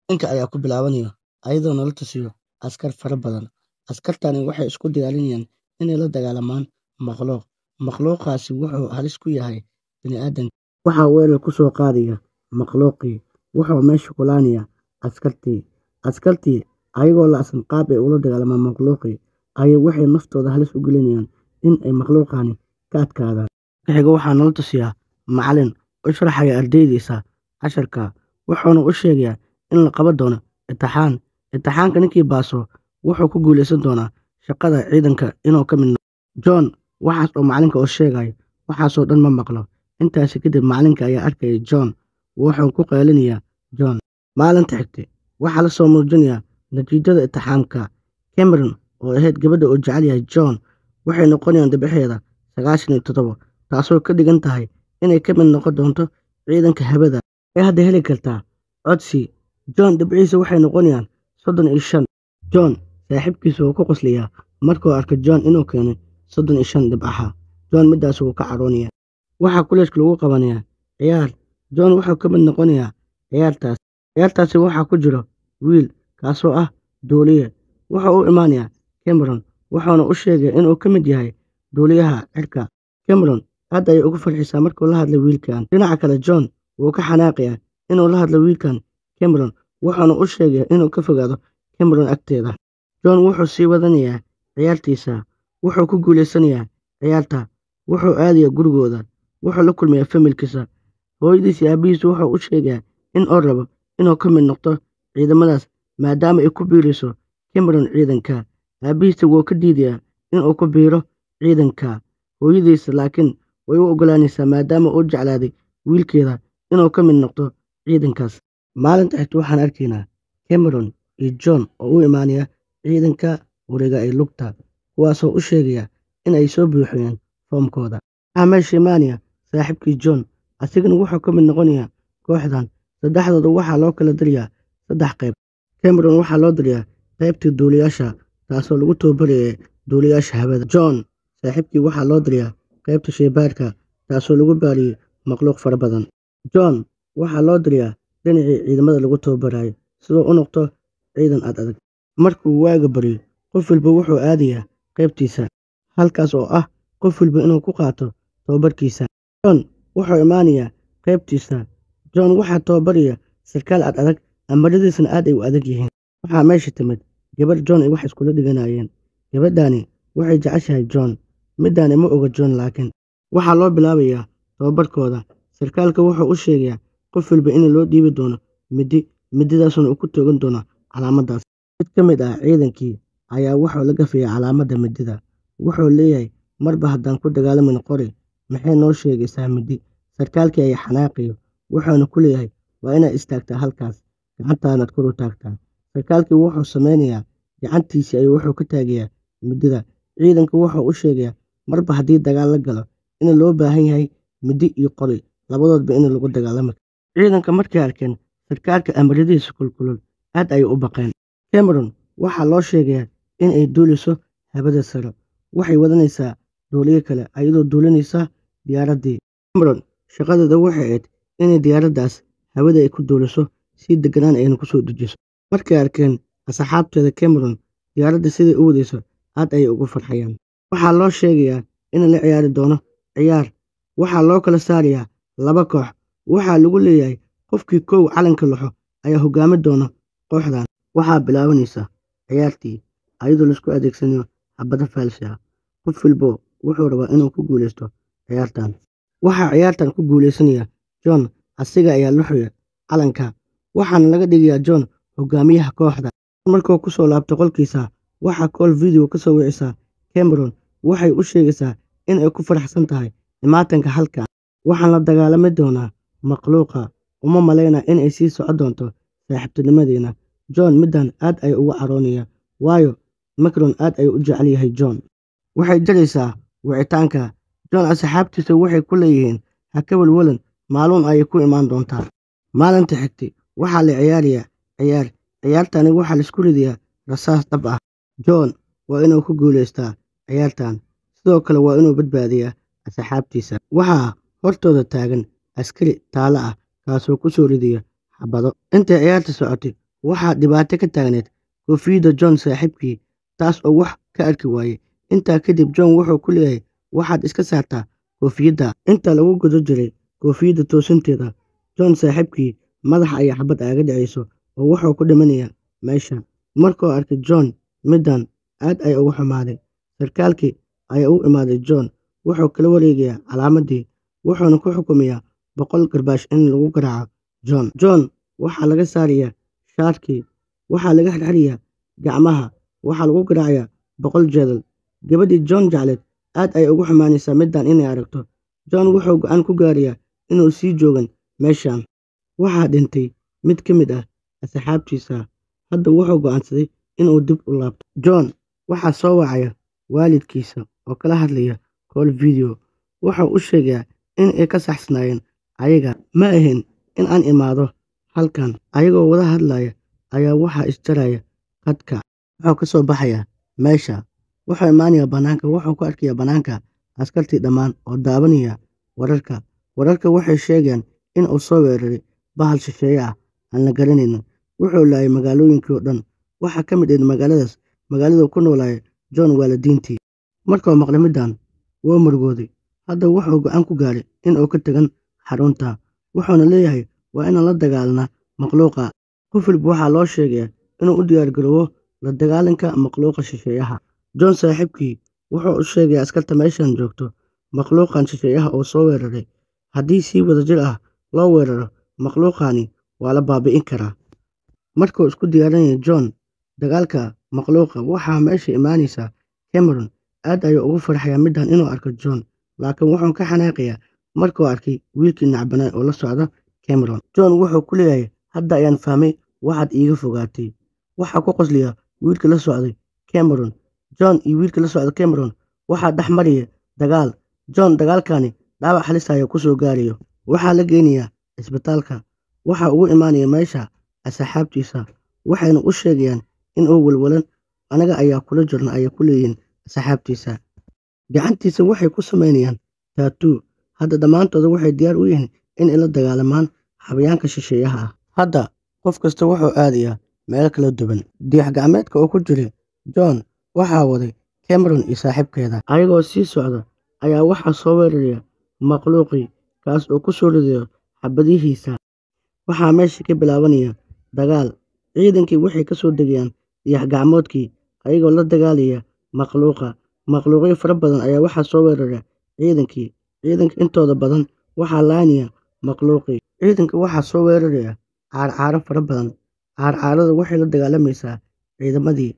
Ninka ayaa ku bilaabanaya ayadoo nala tusiyo askar fara badan. Askartani waxay isku diyaarinayaan inay la dagaalamaan makhluuq. Makhluuqaasi wuxuu halis ku yahay bini'aadanka. Waxaa weerar ku soo qaadaya makhluuqii. Wuxuu meesha ku laanaya askartii. Askartii ayagoo la'san qaab ay ula dagaalamaan makhluuqii ayay waxay naftooda halis u gelinayaan in ay makhluuqani ka adkaadaan. Xiga waxaa nala tusiyaa macallin u sharaxaya ardaydiisa casharka. Wuxuuna u sheegayaa in la qaban doono imtixaan. Imtixaanka ninkii baaso wuxuu ku guuleysan doonaa shaqada ciidanka inuu ka mid noqdo. John waxaas oo macallinka u sheegay waxaasoo dhan ma maqlo. Intaasi kadib macallinka ayaa arkaya John wuxuu ku qaylinayaa John. Maalinta xigtay waxaa la soo muujinayaa natiijada imtixaanka. Cameron oo ahayd gabadha uu jecel yahay John waxay noqonayaan dhibceeda 97 taasoo ka dhigan tahay inay ka mid noqon doonto ciidanka hawada. Waxay hadda heli kartaa codsi. John dhibciisa waxay noqonayaan 35. John saaxiibkiisa wuu ku qoslayaa markuu arko John inuu keenay 35 dhibcaha. John midaas wuu ka caroonaya. Waxaa kuleeshka lagu qabanayaa ciyaar. John wuxuu ka mid noqonayaa ciyaartaas. Ciyaartaasi waxaa ku jiro wiil kaasoo ah duuliye. Wuxuu u imaanayaa Cameron wuxuuna u sheegay inuu ka mid yahay duuliyaha cirka. Cameron aad ayay ugu farxisaa markuu la hadlay wiilkan. Dhinaca kale John wuu ka xanaaqayaa inuu la hadlo wiilkan Cameron wuxuuna u sheegay inuu ka fogaado Cameron agteeda. John wuxuu sii wadanayaa ciyaartiisa. Wuxuu ku guuleysanayaa ciyaarta. Wuxuu aadayaa gurigooda. Wuxuu la kulmayaa familkiisa. Hooyadiis iyo aabihiis wuxuu u sheegayaa in uu rabo inuu ka mid noqdo ciidamadaas maadaama ay ku biirayso Cameron ciidanka. Aabihiisa wuu ka diidayaa in uu ku biiro ciidanka. Hooyadiis laakiin way u ogolaanaysaa maadaama uu jeclaaday wiilkeeda inuu ka mid noqdo ciidankaas. Maalinta xigta waxaan arkaynaa Cameron iyo John oo u imaanaya ciidanka wareega ay lugta kuwaasoo u sheegaya in ay soo buuxiyeen foomkooda. Waxaa meesha imaanaya saaxiibkii John asigana wuxuu ka mid noqonayaa kooxdan. Saddexdooda waxaa loo kala dirayaa 3 qayb. Cameron waxaa loo dirayaa qaybtii duuliyaasha taasoo lagu tababarayay duuliyaasha hawada. John saaxiibkii waxaa loo dirayaa qaybta shaybaarka taasoo lagu baariyay makhluuq fara badan. John waxaa loo dirayaa dhinacii ciidamada lagu tababarayo sidoo u noqdo ciidan adag. Markuu waaga baryo qof walba wuxuu aadayaa qaybtiisa halkaas oo ah qof walba inuu ku qaato tababarkiisa. John wuxuu imaanayaa qaybtiisa. John waxaa tababaraya sarkaal adag amaradiisana aad ay u adag yihiin. Waxaa meesha timid gabar John ay wax iskula dhiganayeen. Gabadhaani waxay jeceshahay John. Midaani ma oga John laakiin waxaa loo bilaabayaa tababarkooda. Sarkaalka wuxuu u sheegayaa qof walba in loo dhiibi doono mididaasna uu ku toogan doono calaamadaas. Mid ka mid ah ciidankii ayaa wuxuu la gafayaa calaamadda midida. Wuxuu leeyahay marba haddaan ku dagaalamin qori maxay noo sheegaysaa midi. Sarkaalkii ayaa xanaaqayo wuxuuna ku leeyahay waa inaad istaagtaa halkaas gacantaanaad kor u taagtaa. Sarkaalkii wuxuu sameynayaa gacantiisii ayuu wuxuu ka taagayaa midida. Ciidanka wuxuu u sheegayaa marba haddii dagaal la galo in loo baahan yahay midi iyo qori labadoodba in lagu dagaalamo. Ciidanka markay arkeen sarkaalka amaradiisa kulkulul aad ayay u baqeen. Cameron waxaa loo sheegayaa in ay duuliso hawada sare. Waxay wadanaysaa duuliye kale ayadoo duulinaysa diyaaraddii. Cameron shaqadeeda waxay ahayd inay diyaaraddaas hawada ay ku duuliso si deganaan ayna ku soo dejiso. Markay arkeen asxaabteeda Cameron diyaaradda siday u wadayso aad ayay ugu farxayaan. Waxaa loo sheegayaa in la ciyaari doono ciyaar. Waxaa loo kala saarayaa 2 koox. Waxaa lagu leeyahay qofkii kow calanka laxo ayaa hogaami doona kooxdan. Waxaa bilaabanaysa ciyaartii ayadoo la isku adeegsanayo xabado faalsi ah. Qof walba wuxuu rabaa inuu ku guuleysto ciyaartan. Waxaa ciyaartan ku guuleysanaya John asiga ayaa laxaya calanka. Waxaana laga dhigayaa John hogaamiyaha kooxda. Markuu ku soo laabto qolkiisa waxaa call video ka soo wicisa Cameron waxay u sheegaysaa in ay ku faraxsan tahay imaatanka halkan. Waxaan la dagaalami doonaa makhluuqa. Uma maleynaa in ay sii socon doonto saaxiibtinimadeena. John midan aad ay uga caroonaya waayo Cameron aad ay u jecel yahay John. Waxay jaraysaa wicitaanka. John asxaabtiisa waxay ku leeyihiin ha ka walwalan maalin ayay ku imaan doontaa. Maalinta xigtay waxaa la ciyaarayaa ciyaar. Ciyaartani waxaa la isku ridayaa rasaas dhab ah. John waa inuu ku guuleystaa ciyaartan. Sidoo kale waa inuu badbaadiyaa asxaabtiisa. Waxaa hortooda taagan askari taalo ah kaasoo ku soo ridaya xabado. Intay ciyaarta socotay waxaa dhibaato ka taagneed koofiyadda John saaxiibkii, taas oo wax ka arki waayey. Intaa kadib John wuxuu ku leeyahay waxaad iska saartaa koofiyadda. Inta lagu guda jiray koofiyadda toosinteeda, John saaxiibkii madaxa ayaa xabad aaga dhacayso oo wuxuu ku dhimanayaa meesha. Markuu arkay John middan, aad ayuu uga xumaaday. Sarkaalkii ayaa u imaaday John, wuxuu kala wareegayaa calaamadii, wuxuuna ku xukumayaa 100 karbaash in lagu garaaco John. John waxaa laga saarayaa shaarkii, waxaa laga xirxirayaa gacmaha, waxaa lagu garaacayaa 100 jeedal. Gabadhii John jecleed aad ayay uga xumaanaysaa middan inay aragto. John wuxuu go'aan ku gaarayaa inuu sii joogan meeshan. Waxaa dhintay mid ka mid ah asxaabtiisa, hadda wuxuu go'aansaday inuu dib u laabto. John waxaa soo wacaya waalidkiisa oo kala hadlaya call video. Wuxuu u sheegayaa in ay ka saxsanaayeen ayaga, ma ahayn in aan imaado halkan. Ayagoo wada hadlaya ayaa waxaa isjaraya khadka. Wuxuu ka soo baxayaa meesha, wuxuu imaanayaa bannaanka, wuxuu ku arkayaa bannaanka askartii dhammaan oo daawanaya wararka. Wararka waxay sheegayaan in uu soo weeraray bahal shisheeye ah aan la garanaynin. Wuxuu laayay magaalooyinkii oo dhan. Waxaa ka mid ah magaalada ku noolaaya John waalidiintii. Markuu maqlay middan, wuu murugooday. Hadda wuxuu go'aan ku gaaray in uu ka tagan xarunta. Wuxuuna leeyahay waa inaan la dagaalanaa makhluuqa. Qof walba waxaa loo sheegayaa inuu u diyaar garoobo la dagaalanka makhluuqa shisheeyaha. John saaxiibkii wuxuu u sheegayaa askarta meeshan joogto makhluuqan shisheeyaha oo soo weeraray. Haddii si wadajir ah loo weeraro makhluuqani, waa la baabi'in karaa. Markuu isku diyaarinaya John dagaalka makhluuqa, waxaa meesha imaanaysa Cameron. Aad ayuu ugu farxayaa middan inuu arko John, laakiin wuxuu ka xanaaqayaa markuu arkay wiilkii nacbanaa oo la socda Cameron. John wuxuu ku leeyahay hadda ayaan fahmay waxaad iiga fogaatay. Waxaa ku qoslaya wiilkii la socday Cameron. John iyo wiilkii la socda Cameron waxaa dhex maraya dagaal. John dagaalkani dhaawac halis ah ku soo gaarayo. Waxaa la geynayaa isbitaalka. Waxaa ugu imaanaya meesha asxaabtiisa, waxayna u sheegayaan in uu walwalan. Anaga ayaa kula jirna ayay ku leeyihiin asxaabtiisa. Gacantiisa waxay ku sameynayaan tattoo. Hadda dhammaantooda waxay diyaar u yihiin in ay la dagaalamaan xayawaanka shisheeyaha ah. Hadda qof kasta wuxuu aadayaa meel kala duwan. Dayax gacmeedka oo ku jiray John waxaa waday Cameron iyo saaxiibkeeda. Ayagoo sii socda ayaa waxaa soo weeraraya makhluuqii, kaas oo ku soo ridayo xabadihiisa. Waxaa meesha ka bilaabanaya dagaal. Ciidankii waxay ka soo degayaan dayax gacmeedkii ayagoo la dagaalaya makhluuqa. Makhluuqyo fara badan ayaa waxaa soo weeraraya ciidankii. Ciidanka intooda badan waxaa laanaya makhluuqii. Ciidanka waxaa soo weeraraya caarcaaro fara badan. Caarcaarada waxay la dagaalamaysaa ciidamadii.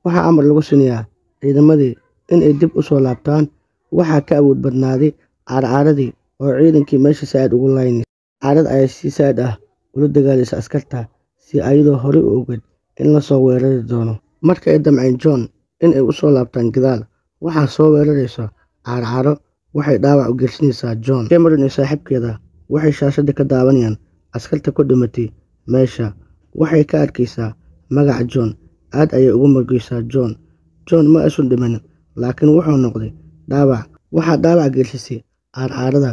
Waxaa amar lagu siinayaa ciidamadii in ay dib u soo laabtaan. Waxaa ka awood badnaaday caarcaaradii oo ciidankii meesha saad ugu laynaysa. Caarad ayaa si saad ah ula dagaalaysa askarta si ayadoo hore u ogeyd in la soo weerari doono. Marka ay damceen John in ay u soo laabtaan gadaal, waxaa soo weeraraysa caarcaaro. Waxay dhaawac u geysanaysaa John. Cameron iyo saaxiibkeeda waxay shaashada ka daawanayaan askarta ku dhimatay meesha. Waxay ka arkaysaa magaca John. Aad ayay ugu murugaysaa John. John ma aysan dhiman, laakiin wuxuu noqday dhaawac. Waxaa dhaawac geysisay caarcaarada.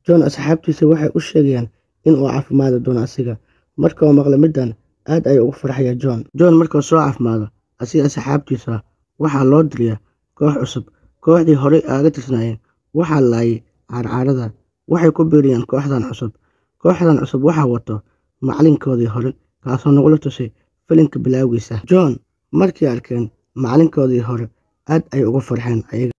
John asxaabtiisa waxay u sheegayaan in uu caafimaadi doono asiga. Markuu maqlay middan, aad ayuu ugu farxaya John. John markuu soo caafimaado asiga asxaabtiisa, waxaa loo dirayaa koox cusub. Kooxdii hore aaga tirsanayeen waxaa laayay caarcaarada. Waxay ku biiriyaan kooxdan cusub. Kooxdan cusub waxaa wato macalinkoodii hore, kaasoo nagula tusay filimka bilowgiisa. John markii arkeen macalinkoodii hore, aad ay ugu farxeen ayaga.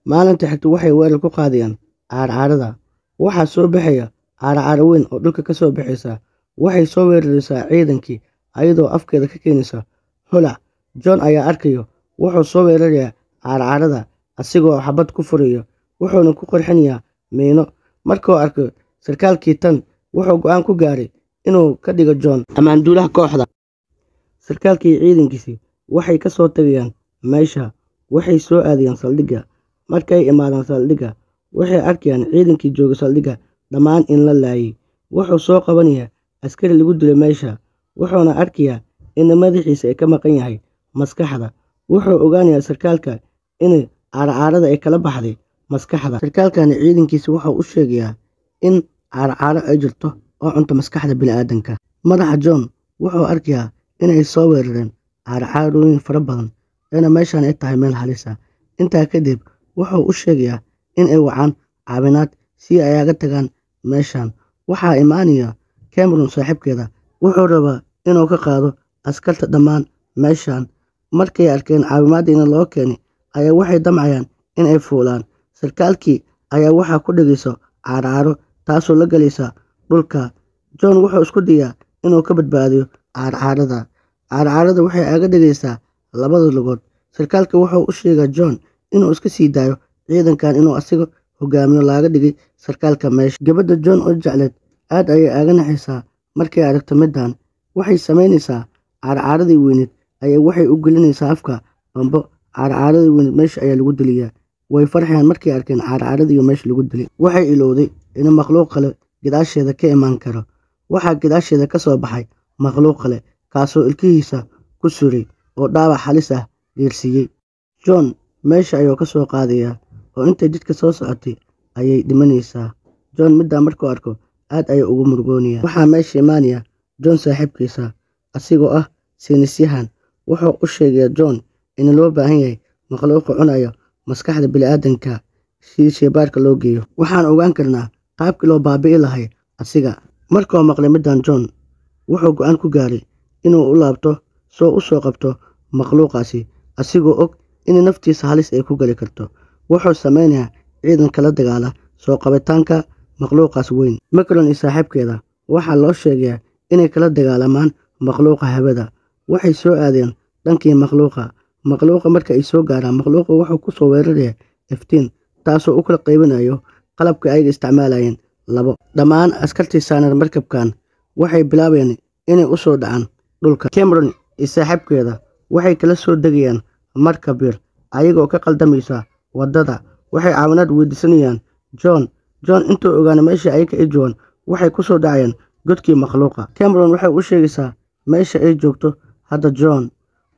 Maalinta xigta waxay weerar ku qaadayaan caarcaarada. Waxaa soo baxaya caarcaaro weyn oo dhulka ka soo baxaysa. Waxay soo weeraraysaa ciidankii ayadoo afkeeda ka keenaysa holac. John ayaa arkayo, wuxuu soo weerarayaa caarcaarada asigoo xabad ku furayo, wuxuuna ku qarxinayaa miino. Markuu arko sarkaalkii tan, wuxuu go'aan ku gaaray inuu ka dhigo John ammaanduulaha kooxda. Sarkaalkii ciidankiisii waxay ka soo tagayaan meesha. Waxay soo aadayaan saldhigga. Markay imaadaan saldhigga, waxay arkayaan ciidankii jooga saldhigga dhammaan in la laayay. Wuxuu soo qabanayaa askari lagu dilay meesha. Wuxuuna arkayaa in madaxiisa ay ka maqan yahay maskaxda. Wuxuu ogaanayaa sarkaalka in caarcaarada ay kala baxday maskaxda. Sarkaalkani ciidankiisa wuxuu u sheegayaa in caarcaaro ay jirto oo cunto maskaxda bini'aadanka. Madaxa John wuxuu arkayaa inay soo weerareen caarcaarooyin fara badan eena meeshan ay tahay meel halis ah. Intaa kadib wuxuu u sheegayaa in ay wacaan caawinaad si ay aga tagaan meeshan. Waxaa imaanaya Cameron saaxiibkeeda, wuxuu rabaa inuu ka qaado askarta dhammaan meeshan. Markay arkeen caawimaadiina loo keenay ayaa waxay damcayaan in ay fuulaan. Sarkaalkii ayaa waxaa ku dhegayso caarcaaro taasoo la galaysa dhulka. John wuxuu isku dayaa inuu ka badbaadiyo caarcaarada. Caarcaarada waxay aga dhegaysaa labada lugood. Sarkaalka wuxuu u sheegaa John inuu iska sii daayo ciidankan inuu asiga hogaamiyo laga dhigay sarkaalka meesha. Gabadha John oo jecleed aad ayay aga naxaysaa markay aragto midaan. Waxay samaynaysaa caarcaaradii weyneed ayaa waxay u gelinaysaa afka bambo. Caarcaaradii weyneed meesha ayaa lagu diliyaa. Way farxayaan markay arkeen caarcaaradii meesha lagu dilay. Waxay ilowday in makhluuq kale gadaasheeda ka imaan karo. Waxaa gadaasheeda ka soo baxay makhluuq kale kaasoo ilkihiisa ku suray oo dhaawac halis ah gaarsiiyay. John meesha ayuu ka soo qaadayaa oo intay jidka soo socotay ayay dhimanaysaa. John midaan markuu arko aad ayuu ugu murugoonayaa. Waxaa meesha imaanaya John saaxiibkiisa asigoo ah saynisyahan. Wuxuu u sheegayaa John in loo baahan yahay makhluuqa cunayo maskaxda bini'aadanka si shaybaarka loo geeyo. Waxaan ogaan karnaa qaabkii loo baabi'i lahay asiga. Markuu maqlay midaan John wuxuu go'aan ku gaaray inuu u laabto u soo qabto makhluuqaasi asigoo og in naftiisa halis ay ku gali karto. Wuxuu sameynayaa ciidan kala dagaala soo qabitaanka makhluuqaas weyn. Cameron iyo saaxiibkeeda waxaa loo sheegayaa inay kala dagaalamaan makhluuqa hawada. Waxay soo aadeen dhankii makhluuqa. Makhluuqa marka ay soo gaaraan makhluuqa wuxuu ku soo weerarayaa iftiin taasoo u kala qaybinayo qalabka ay isticmaalayeen labo. Dhammaan askartii saaran markabkan waxay bilaabeen inay u soo dhacaan dhulka. Cameron iyo saaxiibkeeda waxay kala soo degayaan markab yar ayagoo ka qaldamaysa wadada. Waxay caawinaad weydiisanayaan John intuu ogaana meesha ay ka joogaan waxay ku soo dhacayaan godkii makhluuqa. Cameron waxay u sheegaysaa meesha ay joogto hadda John.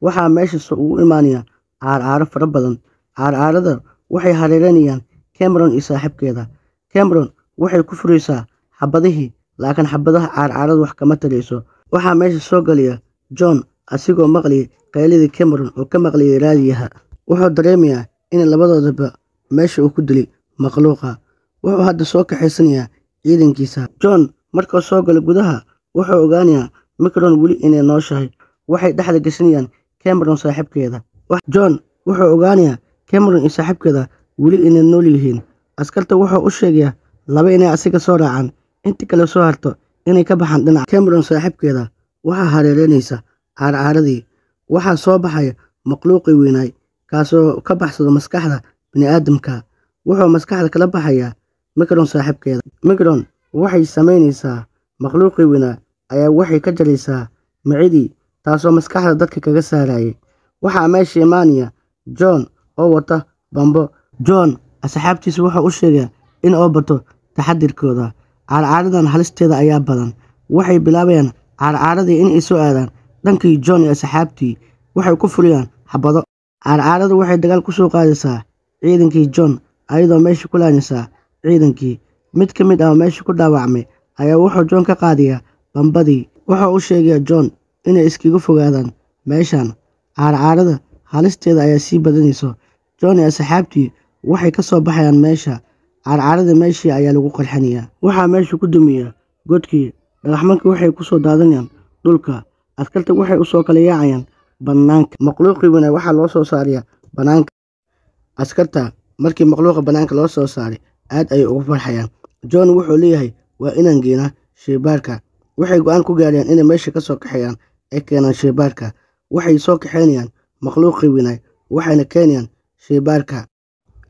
Waxaa meesha ugu imaanaya caarcaaro fara badan. Caarcaarada waxay hareereynayaan Cameron iyo saaxiibkeeda. Cameron waxay ku furaysaa xabadihii laakiin xabadaha caarcaarada wax kama tarayso. Waxaa meesha soo galaya John asigoo maqlayay qaylidii Cameron oo ka maqlayay raadiyaha. Wuxuu dareemayaa in labadoodaba meesha uu ku dilay makhluuqa. Wuxuu hadda soo kaxaysanayaa ciidankiisa. John markuu soo galo gudaha wuxuu ogaanayaa Cameron weli inay nooshahay. Waxay dhexda gashanayaan Cameron saaxiibkeeda. John wuxuu ogaanayaa Cameron iyo saaxiibkeeda weli inay nool yihiin. Askarta wuxuu u sheegayaa laba inay asiga soo raacaan intii kale soo harto inay ka baxaan dhinaca. Cameron saaxiibkeeda waxaa hareereynaysa caarcaaradii. Waxaa soo baxaya makhluuqii weynaay kaasoo ka baxsado maskaxda bini'aadamka. Wuxuu maskaxda kala baxayaa Cameron saaxiibkeeda. Cameron waxay samaynaysaa makhluuqii weynaa ayaa waxay ka jaraysaa macidii taasoo maskaxda dadka kaga saarayay. Waxaa meesha imaanaya John oo wata bambo. John asxaabtiisa wuxuu u sheegaa in oo bato taxadirkooda. Caarcaaradan halisteeda ayaa badan. Waxay bilaabayaan caarcaaradii in ay soo aadaan dhankii John iyo asxaabtii. Waxay ku furiyaan xabado. Caarcaarada waxay dagaal ku soo qaadaysaa ciidankii John ayadoo meesha ku laanaysaa ciidankii. Mid ka mid ah meesha ku dhaawacmay ayaa wuxuu John ka qaadayaa bambadii. Wuxuu u sheegayaa John inay iskaga fogaadaan meeshan. Caarcaarada halisteeda ayaa sii badanayso. John iyo asxaabtii waxay ka soo baxayaan meesha. Caarcaarada meeshii ayaa lagu qarxinayaa. Waxaa meesha ku dumiya godkii. Dhagaxmankii waxay ku soo daadanayaan dhulka. Askarta waxay u soo kala yaacayaan banaanka. Makhluuqii weynaa waxaa loo soo saarayaa banaanka. Askarta markii makhluuqa banaanka loo soo saaray aad ayay ugu farxayaan. John wuxuu leeyahay waa inaan geynaa shaybaarka. Waxay go'aan ku gaarayaan inay meesha ka soo kaxeeyaan ay keenaan shaybaarka. Waxay soo kaxeynayaan makhluuqii weynaa waxayna keenayaan shaybaarka.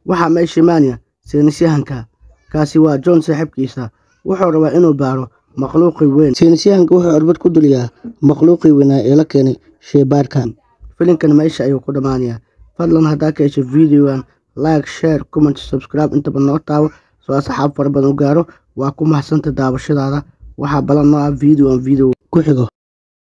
Waxaa meesha imaanaya saynisyahanka kaasi waa John saaxiibkiisa. Wuxuu rabaa inuu baaro makhluuqii weyn. Saynisyahanka wuxuu irbad ku duliyaa makhluuqii weynaa ee la keenay shaybaarka. Filimkan meesha ayuu ku dhamaanayaa. Fadlan haddaa ka hesho videogan like, share, comment, subscribe intaba noo taawo soo asxaab fara badan u gaaro. Waa ku mahadsantahay daawashadaada. Waxaa balan noo ah video ku xigo.